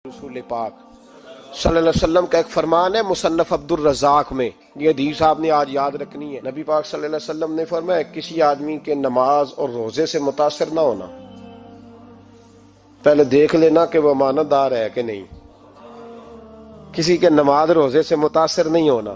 رسول پاک صلی اللہ علیہ وسلم کا ایک فرمان ہے مصنف عبد الرزاق میں، یہ حدیث آپ نے آج یاد رکھنی ہے۔ نبی پاک صلی اللہ علیہ وسلم نے فرمایا کسی آدمی کے نماز اور روزے سے متاثر نہ ہونا، پہلے دیکھ لینا کہ وہ امانت دار ہے کہ نہیں۔ کسی کے نماز روزے سے متاثر نہیں ہونا،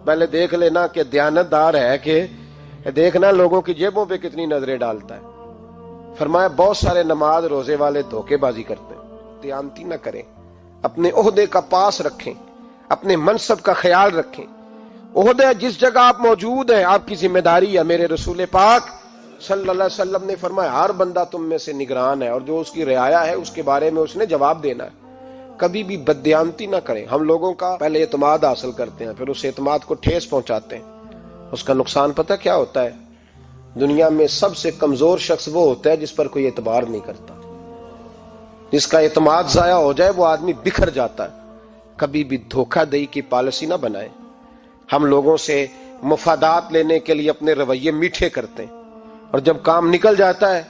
پہلے دیکھ لینا کہ دیانت دار ہے کہ دیکھنا لوگوں کی جیبوں پہ کتنی نظریں ڈالتا ہے۔ فرمایا بہت سارے نماز روزے والے دھوکے بازی کرتے ہیں، دیانتی نہ کریں، اپنے عہدے کا پاس رکھیں، اپنے منصب کا خیال رکھیں۔ عہدہ جس جگہ آپ موجود ہیں آپ کی ذمہ داری ہے۔ میرے رسول پاک صلی اللہ علیہ وسلم نے فرمایا ہر بندہ تم میں سے نگران ہے، اور جو اس کی رعایا ہے اس کے بارے میں اس نے جواب دینا ہے۔ کبھی بھی بددیانتی نہ کریں۔ ہم لوگوں کا پہلے اعتماد حاصل کرتے ہیں، پھر اس اعتماد کو ٹھیس پہنچاتے ہیں۔ اس کا نقصان پتہ کیا ہوتا ہے؟ دنیا میں سب سے کمزور شخص وہ ہوتا ہے جس پر کوئی اعتبار نہیں کرتا۔ جس کا اعتماد ضائع ہو جائے وہ آدمی بکھر جاتا ہے۔ کبھی بھی دھوکہ دہی کی پالیسی نہ بنائیں۔ ہم لوگوں سے مفادات لینے کے لیے اپنے رویے میٹھے کرتے ہیں، اور جب کام نکل جاتا ہے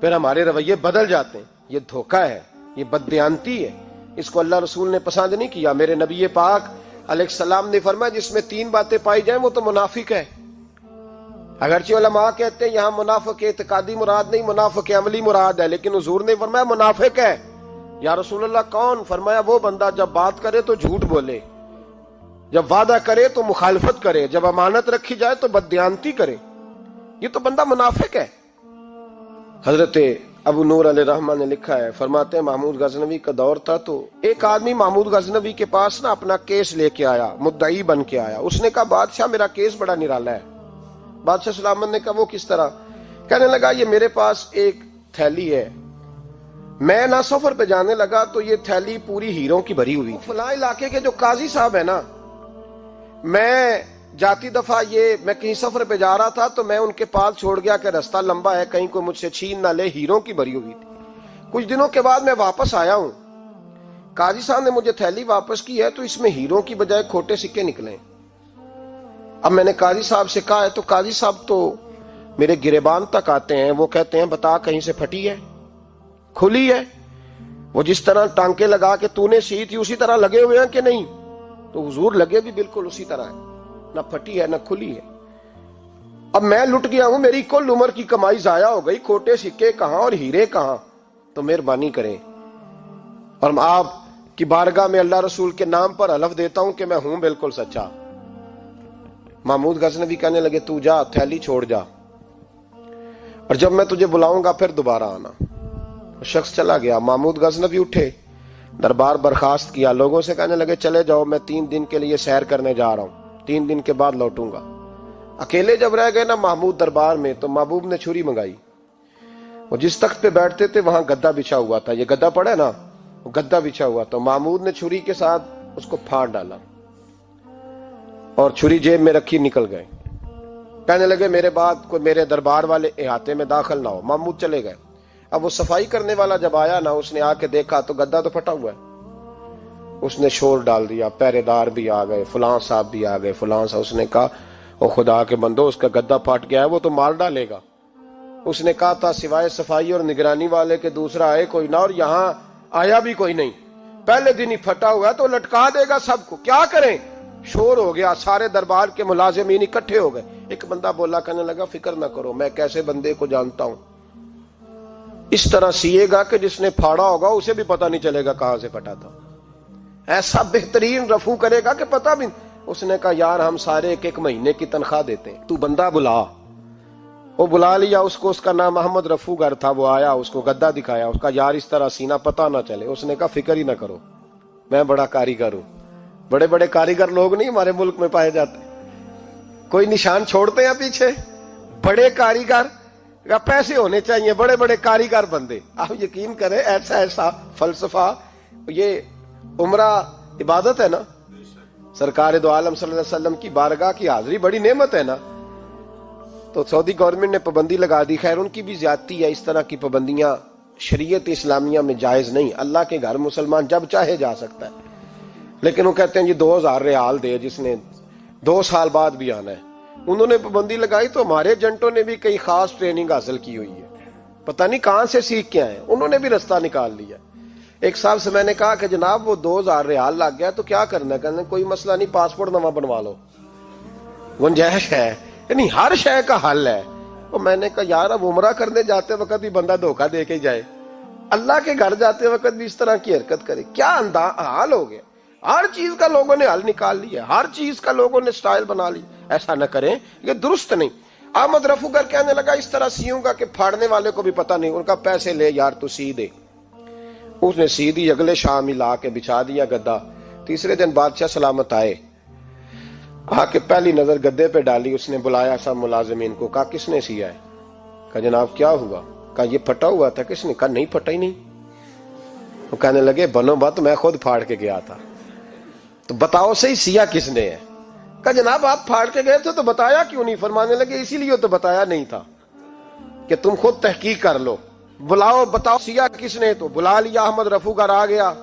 پھر ہمارے رویے بدل جاتے ہیں۔ یہ دھوکہ ہے، یہ بددیانتی ہے، اس کو اللہ رسول نے پسند نہیں کیا۔ میرے نبی پاک علیہ السلام نے فرمایا جس میں 3 باتیں پائی جائیں وہ تو منافق ہے۔ اگرچہ علماء کہتے ہیں یہاں منافق اعتقادی مراد نہیں، منافق عملی مراد ہے، لیکن حضور نے فرمایا منافق ہے۔ یا رسول اللہ کون؟ فرمایا وہ بندہ جب بات کرے تو جھوٹ بولے، جب وعدہ کرے تو مخالفت کرے، جب امانت رکھی جائے تو بددیانتی کرے، یہ تو بندہ منافق ہے۔ حضرت ابو نور علیہ رحمہ نے لکھا ہے، فرماتے ہیں محمود غزنوی کا دور تھا تو ایک آدمی محمود غزنوی کے پاس نا اپنا کیس لے کے آیا، مدعی بن کے آیا۔ اس نے کہا بادشاہ میرا کیس بڑا نرالا ہے۔ بادشاہ سلامت نے کہا وہ کس طرح؟ کہنے لگا یہ میرے پاس ایک تھیلی ہے، میں نہ سفر پہ جانے لگا تو یہ تھیلی پوری ہیروں کی بھری ہوئی، فلاں علاقے کے جو قاضی صاحب ہے نا، میں جاتی دفعہ میں کہیں سفر پہ جا رہا تھا تو میں ان کے پاس چھوڑ گیا کہ رستہ لمبا ہے، کہیں کوئی مجھ سے چھین نہ لے، ہیروں کی بھری ہوئی تھی۔ کچھ دنوں کے بعد میں واپس آیا ہوں، قاضی صاحب نے مجھے تھیلی واپس کی ہے تو اس میں ہیروں کی بجائے کھوٹے سکے نکلے۔ اب میں نے قاضی صاحب سے کہا ہے تو قاضی صاحب تو میرے گریبان تک آتے ہیں، وہ کہتے ہیں بتا کہیں سے پھٹی ہے، کھلی ہے؟ وہ جس طرح ٹانکے لگا کے تو نے سی تھی اسی طرح لگے ہوئے ہیں کہ نہیں؟ تو حضور لگے بھی بالکل اسی طرح ہے، نہ پھٹی ہے نہ کھلی ہے۔ اب میں لٹ گیا ہوں، میری کل عمر کی کمائی ضائع ہو گئی، کھوٹے سکے کہاں اور ہیرے کہاں؟ تو مہربانی کریں، اور آپ کی بارگاہ میں اللہ رسول کے نام پر حلف دیتا ہوں کہ میں ہوں بالکل سچا۔ محمود غزنوی کہنے لگے تو جا، تھیلی چھوڑ جا، اور جب میں تجھے بلاؤں گا پھر دوبارہ آنا۔ شخص چلا گیا۔ محمود غزنوی اٹھے، دربار برخاست کیا، لوگوں سے کہنے لگے چلے جاؤ میں 3 دن کے لیے سیر کرنے جا رہا ہوں، 3 دن کے بعد لوٹوں گا۔ اکیلے جب رہ گئے نا محمود دربار میں تو محبوب نے چھری منگائی۔ وہ جس تخت پہ بیٹھتے تھے وہاں گدا بچھا ہوا تھا، یہ گدا پڑا ہے نا، وہ گدا بچھا ہوا تھا۔ محمود نے چھری کے ساتھ اس کو پھاڑ ڈالا اور چھری جیب میں رکھی نکل گئے۔ کہنے لگے میرے بعد کوئی میرے دربار والے احاطے میں داخل نہ ہو۔ محمود چلے گئے۔ اب وہ صفائی کرنے والا جب آیا نا، اس نے آ کے دیکھا تو گدا تو پھٹا ہوا ہے۔ اس نے شور ڈال دیا، پہرے دار بھی آ گئے، فلاں صاحب بھی آ گئے، فلاں صاحب۔ اس نے کہا او خدا کے بندو، اس کا گدا پھٹ گیا ہے، وہ تو مار ڈالے گا۔ اس نے کہا تھا سوائے صفائی اور نگرانی والے کے دوسرا آئے کوئی نہ، اور یہاں آیا بھی کوئی نہیں، پہلے دن ہی پھٹا ہوا ہے تو لٹکا دے گا سب کو، کیا کریں؟ شور ہو گیا، سارے دربار کے ملازمین اکٹھے ہو گئے۔ ایک بندہ بولا، کہنے لگا فکر نہ کرو، میں کیسے بندے کو جانتا ہوں، اس طرح سیے گا کہ جس نے پھاڑا ہوگا اسے بھی پتہ نہیں چلے گا کہاں سے پھٹا تھا، ایسا بہترین رفو کرے گا کہ پتہ بھی۔ اس نے کہا یار ہم سارے 1 مہینے کی تنخواہ دیتے ہیں، تو بندہ بلا۔ وہ بلا لیا اس کو، اس کا نام محمد رفو گر تھا۔ وہ آیا، اس کو گدا دکھایا، اس کا یار اس طرح سینا پتہ نہ چلے۔ اس نے کہا فکر ہی نہ کرو، میں بڑا کاریگر ہوں۔ بڑے بڑے کاریگر لوگ نہیں ہمارے ملک میں پائے جاتے، کوئی نشان چھوڑتے ہیں پیچھے؟ بڑے کاریگر کا پیسے ہونے چاہیے، بڑے بڑے کاریگر بندے۔ آپ یقین کریں ایسا فلسفہ، یہ عمرہ عبادت ہے نا، سرکار دو عالم صلی اللہ علیہ وسلم کی بارگاہ کی حاضری بڑی نعمت ہے نا۔ تو سعودی گورنمنٹ نے پابندی لگا دی، خیر ان کی بھی زیادتی ہے، اس طرح کی پابندیاں شریعت اسلامیہ میں جائز نہیں۔ اللہ کے گھر مسلمان جب چاہے جا سکتا ہے، لیکن وہ کہتے ہیں جی 2000 ریال دے جس نے 2 سال بعد بھی آنا ہے۔ انہوں نے پابندی لگائی تو ہمارے ایجنٹوں نے بھی کئی خاص ٹریننگ حاصل کی ہوئی ہے، پتہ نہیں کہاں سے سیکھ کے آئے، انہوں نے بھی رستہ نکال لیا۔ ایک صاحب سے میں نے کہا کہ جناب وہ 2000 ریال لگ گیا تو کیا کرنا ہے؟ کہنے کوئی مسئلہ نہیں، پاسپورٹ نواں بنوا لو، گنجائش ہے، یعنی ہر شے کا حل ہے۔ تو میں نے کہا یار اب عمرہ کرنے جاتے وقت بھی بندہ دھوکہ دے کے جائے، اللہ کے گھر جاتے وقت بھی اس طرح کی حرکت کرے، کیا حال ہو گیا؟ ہر چیز کا لوگوں نے حل نکال لیا، ہر چیز کا لوگوں نے سٹائل بنا لی۔ ایسا نہ کریں، یہ درست نہیں۔ احمد رفو گر کہنے لگا اس طرح سیوں گا کہ پھاڑنے والے کو بھی پتہ نہیں۔ ان کا پیسے لے یار تو سی دے۔ اس نے سی دی، اگلے شام ہی لا کے بچھا دیا گدا۔ تیسرے دن بادشاہ سلامت آئے، آ کے پہلی نظر گدے پہ ڈالی، اس نے بلایا سب ملازمین کو، کہا کس نے سیا ہے؟ کہا جناب کیا ہوا؟ کہا یہ پھٹا ہوا تھا۔ کس نے؟ کہا نہیں پھٹا ہی نہیں۔ وہ کہنے لگے بنو بات میں خود پھاڑ کے گیا تھا، تو بتاؤ صحیح سیا کس نے ہے؟ کہا جناب آپ پھاڑ کے گئے تھے تو بتایا کیوں نہیں؟ فرمانے لگے اسی لیے تو بتایا نہیں تھا کہ تم خود تحقیق کر لو، بلاؤ بتاؤ سیا کس نے۔ تو بلا لیا، احمد رفو گر آ گیا۔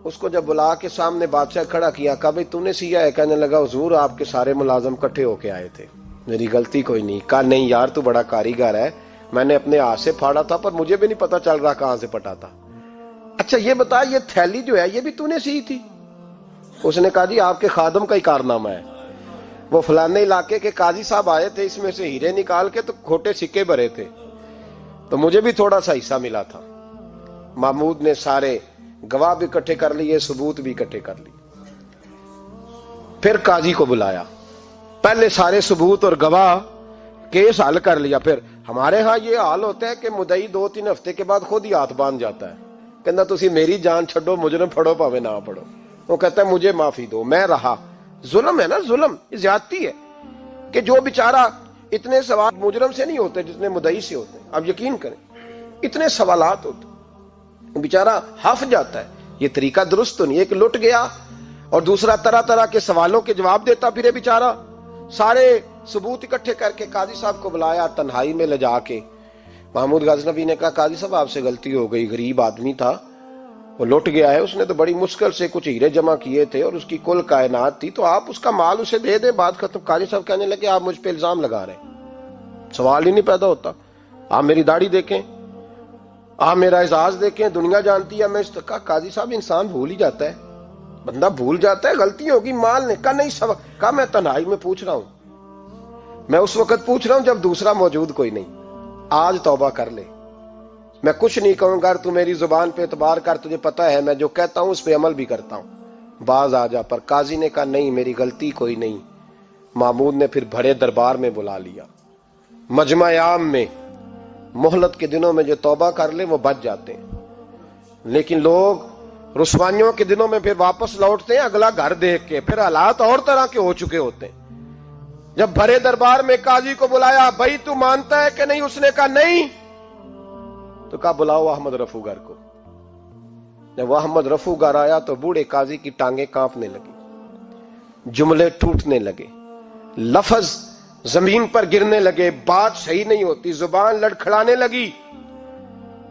اس کو جب بلا کے سامنے بادشاہ کھڑا کیا، کہا بھئی تو نے سیا ہے؟ کہنے لگا حضور آپ کے سارے ملازم کٹھے ہو کے آئے تھے، میری غلطی کوئی نہیں۔ کہا نہیں یار تو بڑا کاریگر ہے، میں نے اپنے ہاتھ سے پھاڑا تھا پر مجھے بھی نہیں پتا چل رہا کہاں سے پھٹا تھا۔ اچھا یہ بتا یہ تھیلی جو ہے یہ بھی تو نے سی تھی؟ اس نے کہا جی آپ کے خادم کا ہی کارنامہ ہے، وہ فلانے علاقے کے قاضی صاحب آئے تھے، اس میں سے ہیرے نکال کے تو کھوٹے سکے بھرے تھے، تو مجھے بھی تھوڑا سا حصہ ملا تھا۔ محمود نے سارے گواہ بھی اکٹھے کر لیے، ثبوت بھی اکٹھے کر لیے۔ پھر قاضی کو بلایا، پہلے سارے ثبوت اور گواہ کیس حل کر لیا۔ پھر ہمارے ہاں یہ حال ہوتا ہے کہ مدعی 2-3 ہفتے کے بعد خود ہی ہاتھ باندھ جاتا ہے، کہنا تسی میری جان چھڈو، مجرم پھڑو پاوے نہ پڑھو۔ وہ کہتا ہے مجھے معافی دو، میں رہا۔ ظلم ہے نا، ظلم، یہ زیادتی ہے کہ جو بیچارہ اتنے سوال مجرم سے نہیں ہوتے جتنے مدعی سے ہوتے ہیں۔ اب یقین کریں اتنے سوالات ہوتے، بیچارہ ہف جاتا ہے۔ یہ طریقہ درست تو نہیں، ایک لٹ گیا اور دوسرا طرح طرح کے سوالوں کے جواب دیتا پھرے بیچارہ۔ سارے ثبوت اکٹھے کر کے قاضی صاحب کو بلایا، تنہائی میں لے جا کے محمود غزنوی نے کہا قاضی صاحب آپ سے غلطی ہو گئی، غریب آدمی تھا، وہ لٹ گیا ہے، اس نے تو بڑی مشکل سے کچھ ہیرے جمع کیے تھے اور اس کی کل کائنات تھی، تو آپ اس کا مال اسے دے دیں، بات ختم۔ قاضی صاحب کہنے لگے آپ مجھ پہ الزام لگا رہے ہیں، سوال ہی نہیں پیدا ہوتا۔ آپ میری داڑھی دیکھیں، آپ میرا اعزاز دیکھیں، دنیا جانتی ہے میں اس کا۔ قاضی صاحب انسان بھول ہی جاتا ہے، بندہ بھول جاتا ہے، غلطی ہوگی، مال نے کہا نہیں سب کہا میں تنہائی میں پوچھ رہا ہوں، میں اس وقت پوچھ رہا ہوں جب دوسرا موجود کوئی نہیں، آج توبہ کر لے، میں کچھ نہیں کہوں گا، تو میری زبان پہ اعتبار کر، تجھے پتا ہے میں جو کہتا ہوں اس پہ عمل بھی کرتا ہوں، باز آ جا۔ پر قاضی نے کہا نہیں میری غلطی کوئی نہیں۔ محمود نے پھر بڑے دربار میں بلا لیا، مجمع عام میں۔ مہلت کے دنوں میں جو توبہ کر لے وہ بچ جاتے ہیں، لیکن لوگ رسوائیوں کے دنوں میں پھر واپس لوٹتے ہیں اگلا گھر دیکھ کے، پھر حالات اور طرح کے ہو چکے ہوتے ہیں۔ جب بڑے دربار میں قاضی کو بلایا، بھائی تو مانتا ہے کہ نہیں؟ اس نے کہا نہیں، تو کہا بلاؤ احمد رفو گر کو۔ جب احمد رفو گر آیا تو بوڑھے قاضی کی ٹانگیں کانپنے لگی، جملے ٹوٹنے لگے، لفظ زمین پر گرنے لگے، بات صحیح نہیں ہوتی، زبان لڑکھڑانے لگی۔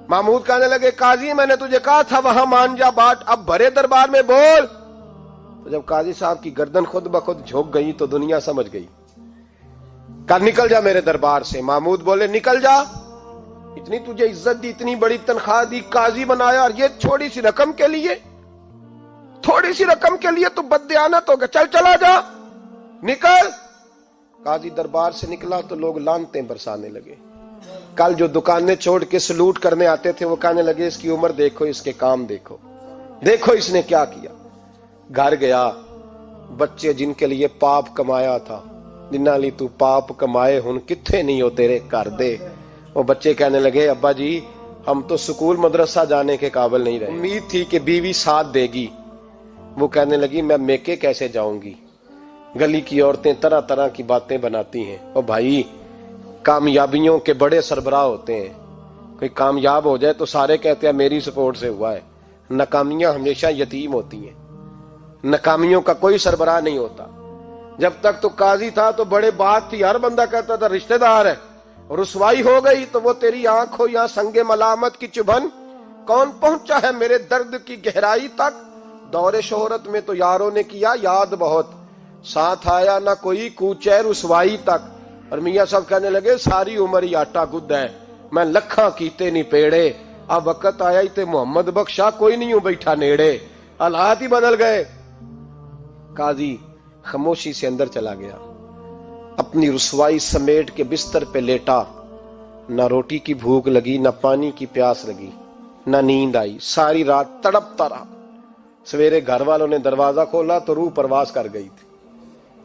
محمود کہنے لگے قاضی میں نے تجھے کہا تھا وہاں مان جا بات، اب بڑے دربار میں بول۔ تو جب قاضی صاحب کی گردن خود بخود جھک گئی تو دنیا سمجھ گئی، کہا نکل جا میرے دربار سے۔ محمود بولے نکل جا، اتنی تجھے عزت دی، اتنی بڑی تنخواہ دی، قاضی بنایا، اور یہ تھوڑی سی رقم کے لیے، تھوڑی سی رقم کے لیے تو بددیانت ہو گیا، چل چلا جا، نکل۔ قاضی دربار سے نکلا تو لوگ لعنتیں برسانے لگے۔ کل جو دکانیں چھوڑ کے سلوٹ کرنے آتے تھے وہ کہنے لگے اس کی عمر دیکھو، اس کے کام دیکھو، دیکھو اس نے کیا کیا۔ گھر گیا، بچے جن کے لیے پاپ کمایا تھا، جنہاں لی تو پاپ کمائے ہن کتھے نہیں ہو تیرے کر دے۔ وہ بچے کہنے لگے ابا جی ہم تو سکول مدرسہ جانے کے قابل نہیں رہے، امید تھی کہ بیوی ساتھ دے گی۔ وہ کہنے لگی میں میکے کیسے جاؤں گی، گلی کی عورتیں طرح طرح کی باتیں بناتی ہیں۔ اور بھائی کامیابیوں کے بڑے سربراہ ہوتے ہیں، کوئی کامیاب ہو جائے تو سارے کہتے ہیں میری سپورٹ سے ہوا ہے، ناکامیاں ہمیشہ یتیم ہوتی ہیں، ناکامیوں کا کوئی سربراہ نہیں ہوتا۔ جب تک تو قاضی تھا تو بڑے بات تھی، ہر بندہ کہتا تھا رشتہ دار ہے، رسوائی ہو گئی تو وہ تیری آنکھ ہو یا سنگ ملامت کی چبھن، کون پہنچا ہے میرے درد کی گہرائی تک، دور شہرت میں تو یاروں نے کیا یاد بہت، ساتھ آیا نہ کوئی کوچے رسوائی تک۔ اور میاں صاحب کہنے لگے ساری عمر ہی آٹا گد ہے، میں لکھاں کیتے نہیں پیڑے، اب وقت آیا ہی تے محمد بخشا کوئی نہیں ہوں بیٹھا نیڑے، حالات ہی بدل گئے۔ قاضی خاموشی سے اندر چلا گیا، اپنی رسوائی سمیٹ کے بستر پہ لیٹا۔ نہ روٹی کی بھوک لگی، نہ پانی کی پیاس لگی، نہ نیند آئی، ساری رات تڑپتا رہا۔ سویرے گھر والوں نے دروازہ کھولا تو روح پرواز کر گئی تھی،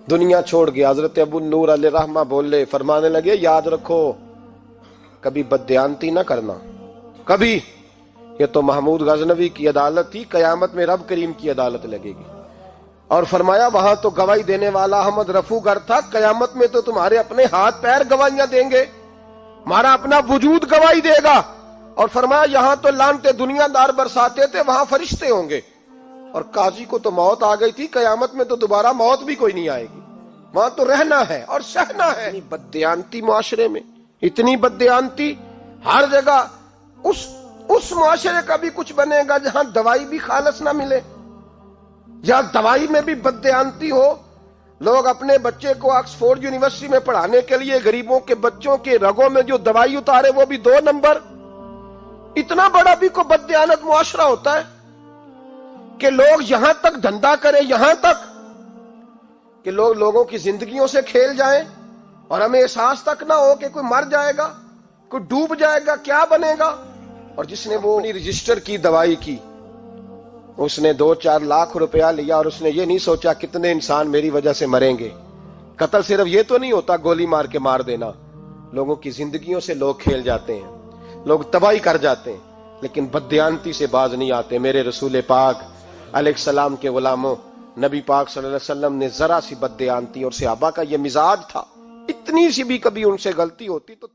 دنیا چھوڑ گیا۔ حضرت ابو نور علیہ رحمہ بولے، فرمانے لگے یاد رکھو کبھی بددیانتی نہ کرنا، کبھی۔ یہ تو محمود غزنوی کی عدالت تھی، قیامت میں رب کریم کی عدالت لگے گی۔ اور فرمایا وہاں تو گواہی دینے والا احمد رفو گر تھا، قیامت میں تو تمہارے اپنے ہاتھ پیر گواہیاں دیں گے، ہمارا اپنا وجود گواہی دے گا۔ اور فرمایا یہاں تو لانتے دنیا دار برساتے تھے، وہاں فرشتے ہوں گے۔ اور قاضی کو تو موت آ گئی تھی، قیامت میں تو دوبارہ موت بھی کوئی نہیں آئے گی، وہاں تو رہنا ہے اور سہنا ہے۔ اتنی بددیانتی معاشرے میں، اتنی بددیانتی ہر جگہ۔ اس معاشرے کا بھی کچھ بنے گا جہاں دوائی بھی خالص نہ ملے، یا دوائی میں بھی بددیانتی ہو۔ لوگ اپنے بچے کو آکسفورڈ یونیورسٹی میں پڑھانے کے لیے غریبوں کے بچوں کے رگوں میں جو دوائی اتارے وہ بھی 2 نمبر۔ اتنا بڑا بھی کو بددیانت معاشرہ ہوتا ہے کہ لوگ یہاں تک دھندا کریں، یہاں تک کہ لوگ لوگوں کی زندگیوں سے کھیل جائیں اور ہمیں احساس تک نہ ہو کہ کوئی مر جائے گا، کوئی ڈوب جائے گا، کیا بنے گا۔ اور جس نے وہ اپنی رجسٹر کی دوائی کی، اس نے 2-4 لاکھ روپیہ لیا اور اس نے یہ نہیں سوچا کتنے انسان میری وجہ سے مریں گے۔ قتل صرف یہ تو نہیں ہوتا گولی مار کے مار دینا، لوگوں کی زندگیوں سے لوگ کھیل جاتے ہیں، لوگ تباہی کر جاتے ہیں، لیکن بددیانتی سے باز نہیں آتے۔ میرے رسول پاک علیہ السلام کے غلاموں، نبی پاک صلی اللہ علیہ وسلم نے ذرا سی بددیانتی، اور صحابہ کا یہ مزاج تھا، اتنی سی بھی کبھی ان سے غلطی ہوتی تو